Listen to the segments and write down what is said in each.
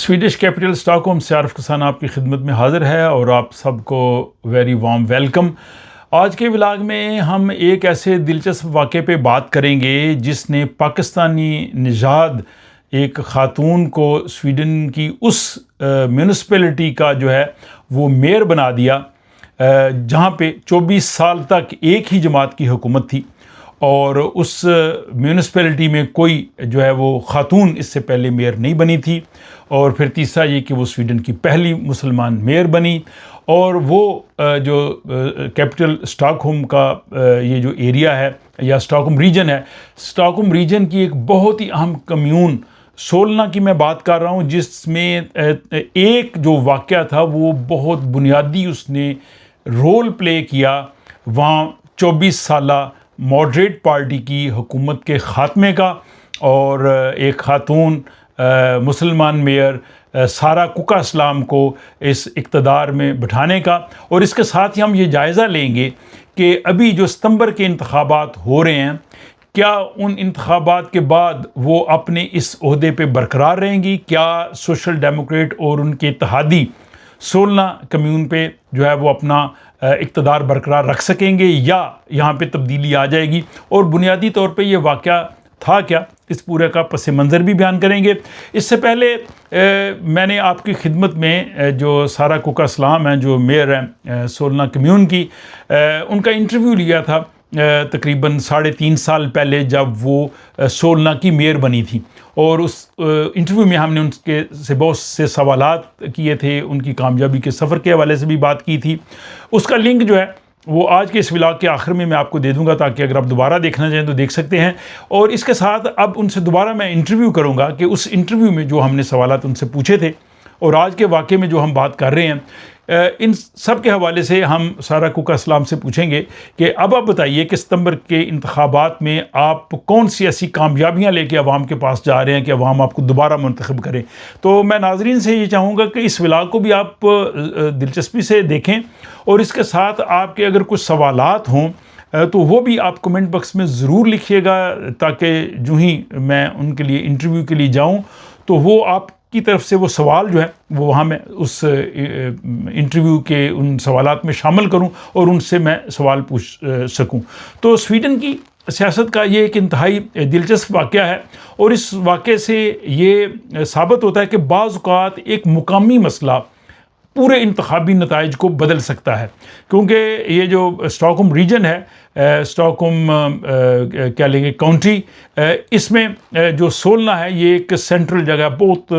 Swedish capital stock home سے عارف کسان آپ کی خدمت میں حاضر ہے اور آپ سب کو ویری وارم ویلکم۔ آج کے ولاگ میں ہم ایک ایسے دلچسپ واقعے پہ بات کریں گے جس نے پاکستانی نژاد ایک خاتون کو سویڈن کی اس میونسپلٹی کا جو ہے وہ میئر بنا دیا جہاں پہ 24 سال تک ایک ہی جماعت کی حکومت تھی اور اس میونسپلٹی میں کوئی جو ہے وہ خاتون اس سے پہلے میئر نہیں بنی تھی، اور پھر تیسرا یہ کہ وہ سویڈن کی پہلی مسلمان میئر بنی، اور وہ جو کیپٹل اسٹاک ہوم کا یہ جو ایریا ہے یا اسٹاک ہوم ریجن ہے، اسٹاک ہوم ریجن کی ایک بہت ہی اہم کمیون سولنا کی میں بات کر رہا ہوں، جس میں ایک جو واقعہ تھا وہ بہت بنیادی اس نے رول پلے کیا وہاں 24 سالہ ماڈریٹ پارٹی کی حکومت کے خاتمے کا، اور ایک خاتون مسلمان میئر سارا کوکا اسلام کو اس اقتدار میں بٹھانے کا۔ اور اس کے ساتھ ہی ہم یہ جائزہ لیں گے کہ ابھی جو ستمبر کے انتخابات ہو رہے ہیں، کیا ان انتخابات کے بعد وہ اپنے اس عہدے پہ برقرار رہیں گی؟ کیا سوشل ڈیموکریٹ اور ان کے اتحادی سولنا کمیون پہ جو ہے وہ اپنا اقتدار برقرار رکھ سکیں گے، یا یہاں پہ تبدیلی آ جائے گی؟ اور بنیادی طور پہ یہ واقعہ تھا کیا، اس پورے کا پس منظر بھی بیان کریں گے۔ اس سے پہلے میں نے آپ کی خدمت میں جو سارا کوکا اسلام ہیں جو میئر ہیں سولنا کمیون کی، ان کا انٹرویو لیا تھا تقریباً 3.5 سال پہلے جب وہ سولنا کی میئر بنی تھی، اور اس انٹرویو میں ہم نے ان کے سے بہت سے سوالات کیے تھے، ان کی کامیابی کے سفر کے حوالے سے بھی بات کی تھی۔ اس کا لنک جو ہے وہ آج کے اس ولاگ کے آخر میں آپ کو دے دوں گا، تاکہ اگر آپ دوبارہ دیکھنا چاہیں تو دیکھ سکتے ہیں۔ اور اس کے ساتھ اب ان سے دوبارہ میں انٹرویو کروں گا کہ اس انٹرویو میں جو ہم نے سوالات ان سے پوچھے تھے اور آج کے واقعے میں جو ہم بات کر رہے ہیں، ان سب کے حوالے سے ہم سارا کوکا اسلام سے پوچھیں گے کہ اب آپ بتائیے کہ ستمبر کے انتخابات میں آپ کون سی ایسی کامیابیاں لے کے عوام کے پاس جا رہے ہیں کہ عوام آپ کو دوبارہ منتخب کریں۔ تو میں ناظرین سے یہ چاہوں گا کہ اس ولاگ کو بھی آپ دلچسپی سے دیکھیں، اور اس کے ساتھ آپ کے اگر کچھ سوالات ہوں تو وہ بھی آپ کمنٹ باکس میں ضرور لکھیے گا، تاکہ جو ہی میں ان کے لیے انٹرویو کے لیے جاؤں تو وہ آپ کی طرف سے وہ سوال جو ہے وہ وہاں میں اس انٹرویو کے ان سوالات میں شامل کروں اور ان سے میں سوال پوچھ سکوں۔ تو سویڈن کی سیاست کا یہ ایک انتہائی دلچسپ واقعہ ہے، اور اس واقعے سے یہ ثابت ہوتا ہے کہ بعض اوقات ایک مقامی مسئلہ پورے انتخابی نتائج کو بدل سکتا ہے، کیونکہ یہ جو اسٹاک ہوم ریجن ہے، اسٹاک ہوم کیا لیں گے کاؤنٹی، اس میں جو سولنا ہے یہ ایک سینٹرل جگہ، بہت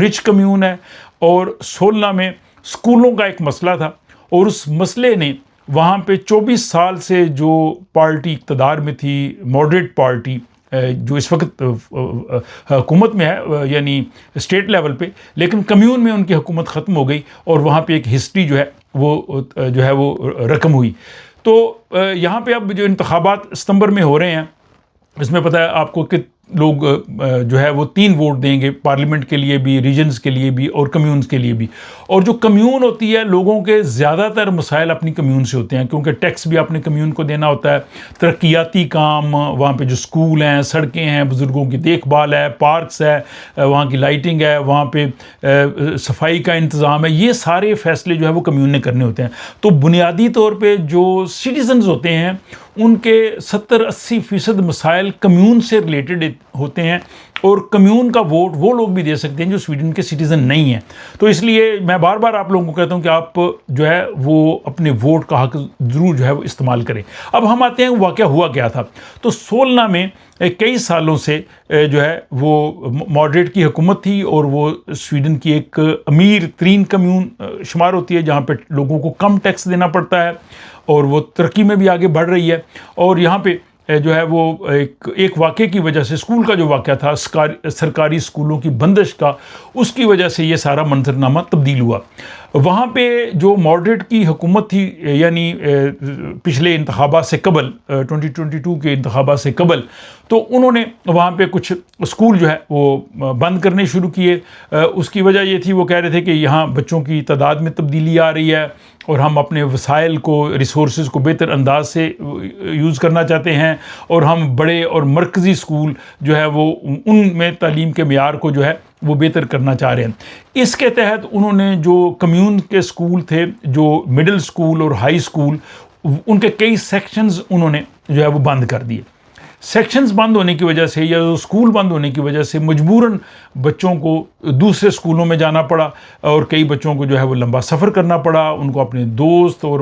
رچ کمیون ہے، اور سولنا میں اسکولوں کا ایک مسئلہ تھا، اور اس مسئلے نے وہاں پہ 24 سال سے جو پارٹی اقتدار میں تھی، ماڈریٹ پارٹی جو اس وقت حکومت میں ہے یعنی اسٹیٹ لیول پہ، لیکن کمیون میں ان کی حکومت ختم ہو گئی، اور وہاں پہ ایک ہسٹری جو ہے وہ رقم ہوئی۔ تو یہاں پہ اب جو انتخابات ستمبر میں ہو رہے ہیں، اس میں پتہ ہے آپ کو کہ لوگ جو ہے وہ 3 ووٹ دیں گے، پارلیمنٹ کے لیے بھی، ریجنز کے لیے بھی، اور کمیونز کے لیے بھی۔ اور جو کمیون ہوتی ہے، لوگوں کے زیادہ تر مسائل اپنی کمیون سے ہوتے ہیں، کیونکہ ٹیکس بھی اپنے کمیون کو دینا ہوتا ہے، ترقیاتی کام، وہاں پہ جو سکول ہیں، سڑکیں ہیں، بزرگوں کی دیکھ بھال ہے، پارکس ہے، وہاں کی لائٹنگ ہے، وہاں پہ صفائی کا انتظام ہے، یہ سارے فیصلے جو ہے وہ کمیون نے کرنے ہوتے ہیں۔ تو بنیادی طور پہ جو سٹیزنز ہوتے ہیں ان کے 70-80% مسائل کمیون سے ریلیٹڈ ہوتے ہیں، اور کمیون کا ووٹ وہ لوگ بھی دے سکتے ہیں جو سویڈن کے سٹیزن نہیں ہیں۔ تو اس لیے میں بار بار آپ لوگوں کو کہتا ہوں کہ آپ جو ہے وہ اپنے ووٹ کا حق ضرور جو ہے وہ استعمال کریں۔ اب ہم آتے ہیں واقعہ ہوا کیا تھا۔ تو سولنا میں کئی سالوں سے جو ہے وہ ماڈریٹ کی حکومت تھی، اور وہ سویڈن کی ایک امیر ترین کمیون شمار ہوتی ہے، جہاں پہ لوگوں کو کم ٹیکس دینا پڑتا ہے، اور وہ ترقی میں بھی آگے بڑھ رہی ہے۔ اور یہاں پہ جو ہے وہ ایک واقعے کی وجہ سے، اسکول کا جو واقعہ تھا، سرکاری اسکولوں کی بندش کا، اس کی وجہ سے یہ سارا منظرنامہ تبدیل ہوا۔ وہاں پہ جو ماڈریٹ کی حکومت تھی، یعنی پچھلے انتخابات سے قبل، 2022 کے انتخابات سے قبل، تو انہوں نے وہاں پہ کچھ اسکول جو ہے وہ بند کرنے شروع کیے۔ اس کی وجہ یہ تھی، وہ کہہ رہے تھے کہ یہاں بچوں کی تعداد میں تبدیلی آ رہی ہے، اور ہم اپنے وسائل کو ریسورسز کو بہتر انداز سے یوز کرنا چاہتے ہیں، اور ہم بڑے اور مرکزی اسکول جو ہے وہ ان میں تعلیم کے معیار کو جو ہے وہ بہتر کرنا چاہ رہے ہیں۔ اس کے تحت انہوں نے جو کمیون کے اسکول تھے، جو مڈل اسکول اور ہائی اسکول، ان کے کئی سیکشنز انہوں نے جو ہے وہ بند کر دیے۔ سیکشنز بند ہونے کی وجہ سے یا اسکول بند ہونے کی وجہ سے مجبوراً بچوں کو دوسرے اسکولوں میں جانا پڑا، اور کئی بچوں کو جو ہے وہ لمبا سفر کرنا پڑا، ان کو اپنے دوست اور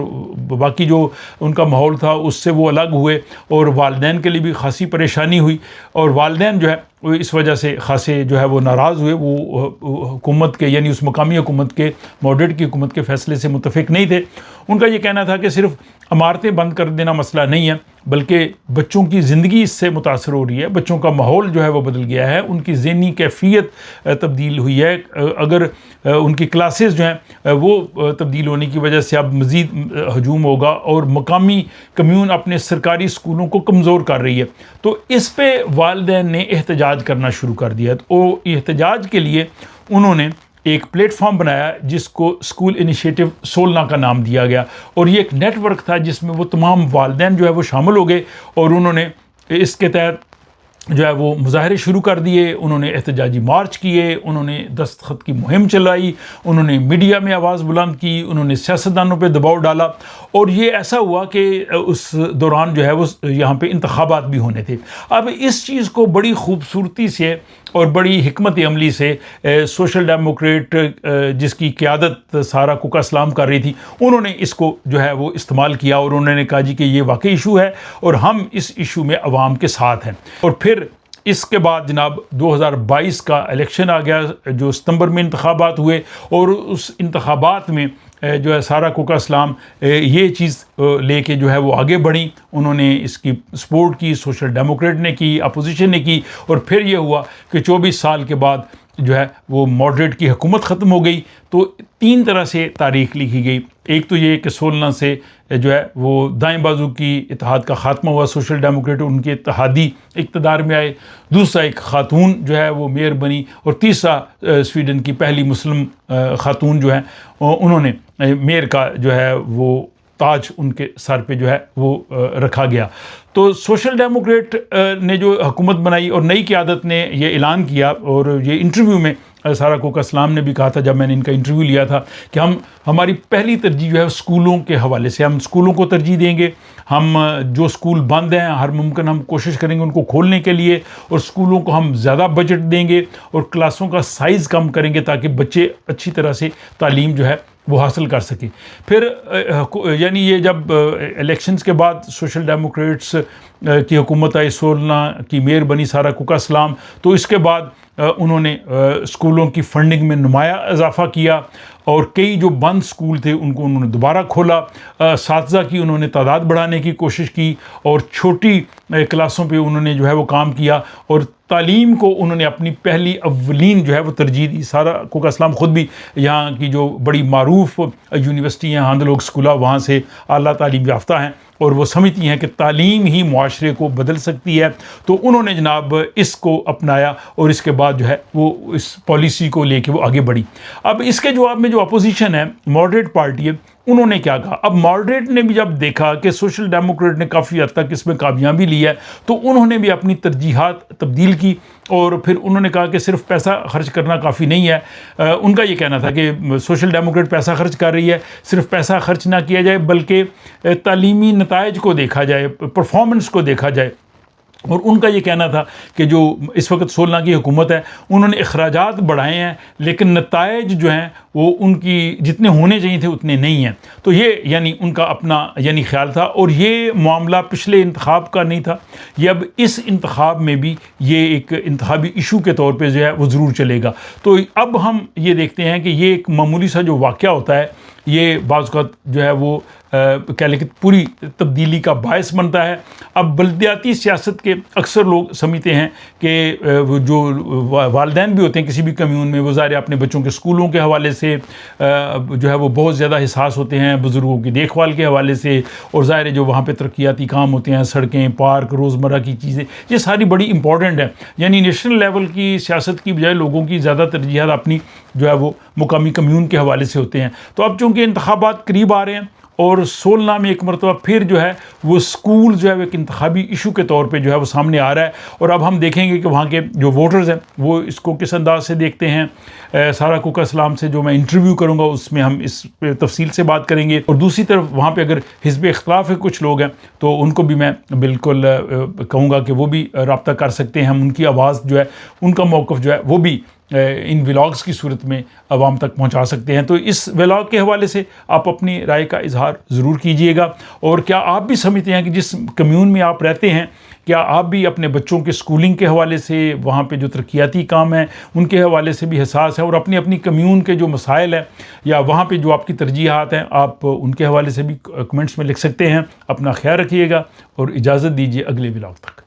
باقی جو ان کا ماحول تھا اس سے وہ الگ ہوئے، اور والدین کے لیے بھی خاصی پریشانی ہوئی، اور والدین جو ہے وہ اس وجہ سے خاصے جو ہے وہ ناراض ہوئے، وہ حکومت کے یعنی اس مقامی حکومت کے ماڈریٹ کی حکومت کے فیصلے سے متفق نہیں تھے۔ ان کا یہ کہنا تھا کہ صرف عمارتیں بند کر دینا مسئلہ نہیں ہے، بلکہ بچوں کی زندگی اس سے متاثر ہو رہی ہے، بچوں کا ماحول جو ہے وہ بدل گیا ہے، ان کی ذہنی کیفیت تبدیل ہوئی ہے، اگر ان کی کلاسز جو ہیں وہ تبدیل ہونے کی وجہ سے اب مزید ہجوم ہوگا، اور مقامی کمیون اپنے سرکاری اسکولوں کو کمزور کر رہی ہے۔ تو اس پہ والدین نے احتجاج کرنا شروع کر دیا، تو احتجاج کے لیے انہوں نے ایک پلیٹ فارم بنایا جس کو اسکول انیشیٹو سولنا کا نام دیا گیا، اور یہ ایک نیٹ ورک تھا جس میں وہ تمام والدین جو ہے وہ شامل ہو گئے، اور انہوں نے اس کے تحت جو ہے وہ مظاہرے شروع کر دیے، انہوں نے احتجاجی مارچ کیے، انہوں نے دستخط کی مہم چلائی، انہوں نے میڈیا میں آواز بلند کی، انہوں نے سیاستدانوں پہ دباؤ ڈالا، اور یہ ایسا ہوا کہ اس دوران جو ہے وہ یہاں پہ انتخابات بھی ہونے تھے۔ اب اس چیز کو بڑی خوبصورتی سے اور بڑی حکمت عملی سے سوشل ڈیموکریٹ جس کی قیادت سارہ کوکا اسلام کر رہی تھی، انہوں نے اس کو جو ہے وہ استعمال کیا، اور انہوں نے کہا جی کہ یہ واقعی ایشو ہے اور ہم اس ایشو میں عوام کے ساتھ ہیں۔ اور پھر اس کے بعد جناب 2022 کا الیکشن آ گیا، جو ستمبر میں انتخابات ہوئے، اور اس انتخابات میں جو ہے سارہ کوکا اسلام یہ چیز لے کے جو ہے وہ آگے بڑھیں، انہوں نے اس کی سپورٹ کی، سوشل ڈیموکریٹ نے کی، اپوزیشن نے کی، اور پھر یہ ہوا کہ 24 سال کے بعد جو ہے وہ ماڈریٹ کی حکومت ختم ہو گئی۔ تو 3 طرح سے تاریخ لکھی گئی، ایک تو یہ کہ 16 سے جو ہے وہ دائیں بازو کی اتحاد کا خاتمہ ہوا، سوشل ڈیموکریٹ ان کے اتحادی اقتدار میں آئے، دوسرا ایک خاتون جو ہے وہ میئر بنی، اور تیسرا سویڈن کی پہلی مسلم خاتون جو ہیں انہوں نے میئر کا جو ہے وہ تاج ان کے سر پہ جو ہے وہ رکھا گیا۔ تو سوشل ڈیموکریٹ نے جو حکومت بنائی، اور نئی قیادت نے یہ اعلان کیا، اور یہ انٹرویو میں سارہ کوکا اسلام نے بھی کہا تھا جب میں نے ان کا انٹرویو لیا تھا کہ ہماری پہلی ترجیح جو ہے اسکولوں کے حوالے سے، ہم اسکولوں کو ترجیح دیں گے، ہم جو اسکول بند ہیں ہر ممکن ہم کوشش کریں گے ان کو کھولنے کے لیے، اور اسکولوں کو ہم زیادہ بجٹ دیں گے، اور کلاسوں کا سائز کم کریں گے تاکہ بچے اچھی طرح سے تعلیم جو ہے وہ حاصل کر سکے۔ پھر یعنی یہ جب الیکشنز کے بعد سوشل ڈیموکریٹس کی حکومت آئی، 16 کی میئر بنی سارہ کوکا اسلام، تو اس کے بعد انہوں نے اسکولوں کی فنڈنگ میں نمایاں اضافہ کیا، اور کئی جو بند اسکول تھے ان کو انہوں نے دوبارہ کھولا، اساتذہ کی انہوں نے تعداد بڑھانے کی کوشش کی، اور چھوٹی کلاسوں پہ انہوں نے جو ہے وہ کام کیا، اور تعلیم کو انہوں نے اپنی پہلی اولین جو ہے وہ ترجیح دی۔ سارہ کوکا اسلام خود بھی یہاں کی جو بڑی معروف یونیورسٹی ہیں ہاندلوگ اسکولہ، وہاں سے اعلیٰ تعلیم یافتہ ہیں، اور وہ سمجھتی ہیں کہ تعلیم ہی معاشرے کو بدل سکتی ہے، تو انہوں نے جناب اس کو اپنایا، اور اس کے بعد جو ہے وہ اس پالیسی کو لے کے وہ آگے بڑھی۔ اب اس کے جواب میں جو اپوزیشن ہے، ماڈریٹ پارٹی ہے، انہوں نے کیا کہا؟ اب ماڈریٹ نے بھی جب دیکھا کہ سوشل ڈیموکریٹ نے کافی حد تک اس میں کامیابی لی ہے، تو انہوں نے بھی اپنی ترجیحات تبدیل کی، اور پھر انہوں نے کہا کہ صرف پیسہ خرچ کرنا کافی نہیں ہے۔ ان کا یہ کہنا تھا کہ سوشل ڈیموکریٹ پیسہ خرچ کر رہی ہے، صرف پیسہ خرچ نہ کیا جائے بلکہ تعلیمی نتائج کو دیکھا جائے، پرفارمنس کو دیکھا جائے۔ اور ان کا یہ کہنا تھا کہ جو اس وقت 16 کی حکومت ہے انہوں نے اخراجات بڑھائے ہیں، لیکن نتائج جو ہیں وہ ان کی جتنے ہونے چاہیے تھے اتنے نہیں ہیں۔ تو یہ یعنی ان کا اپنا یعنی خیال تھا، اور یہ معاملہ پچھلے انتخاب کا نہیں تھا، یہ اب اس انتخاب میں بھی یہ ایک انتخابی ایشو کے طور پہ جو ہے وہ ضرور چلے گا۔ تو اب ہم یہ دیکھتے ہیں کہ یہ ایک معمولی سا جو واقعہ ہوتا ہے، یہ بعض اوقات جو ہے وہ کہہ لیں کہ پوری تبدیلی کا باعث بنتا ہے۔ اب بلدیاتی سیاست کے اکثر لوگ سمجھتے ہیں کہ وہ جو والدین بھی ہوتے ہیں کسی بھی کمیون میں، وہ ظاہر اپنے بچوں کے اسکولوں کے حوالے سے جو ہے وہ بہت زیادہ حساس ہوتے ہیں، بزرگوں کی دیکھ بھال کے حوالے سے، اور ظاہر ہے جو وہاں پہ ترقیاتی کام ہوتے ہیں، سڑکیں، پارک، روزمرہ کی چیزیں، یہ ساری بڑی امپورٹنٹ ہیں۔ یعنی نیشنل لیول کی سیاست کی بجائے لوگوں کی زیادہ ترجیحات اپنی جو ہے وہ مقامی کمیون کے حوالے سے ہوتے ہیں. تو اب چونکہ انتخابات قریب آ رہے ہیں اور 16 میں ایک مرتبہ پھر جو ہے وہ اسکول جو ہے وہ ایک انتخابی ایشو کے طور پہ جو ہے وہ سامنے آ رہا ہے. اور اب ہم دیکھیں گے کہ وہاں کے جو ووٹرز ہیں وہ اس کو کس انداز سے دیکھتے ہیں. سارہ کوکا اسلام سے جو میں انٹرویو کروں گا اس میں ہم اس پہ تفصیل سے بات کریں گے. اور دوسری طرف وہاں پہ اگر حزب اختلاف کے کچھ لوگ ہیں تو ان کو بھی میں بالکل کہوں گا کہ وہ بھی رابطہ کر سکتے ہیں. ہم ان کی آواز جو ہے ان کا موقف جو ہے وہ بھی ان ولاگز کی صورت میں عوام تک پہنچا سکتے ہیں. تو اس ولاگ کے حوالے سے آپ اپنی رائے کا اظہار ضرور کیجئے گا. اور کیا آپ بھی سمجھتے ہیں کہ جس کمیون میں آپ رہتے ہیں کیا آپ بھی اپنے بچوں کے سکولنگ کے حوالے سے وہاں پہ جو ترقیاتی کام ہیں ان کے حوالے سے بھی حساس ہیں اور اپنی اپنی کمیون کے جو مسائل ہیں یا وہاں پہ جو آپ کی ترجیحات ہیں آپ ان کے حوالے سے بھی کمنٹس میں لکھ سکتے ہیں. اپنا خیال رکھیے گا اور اجازت دیجیے اگلے ولاگ تک.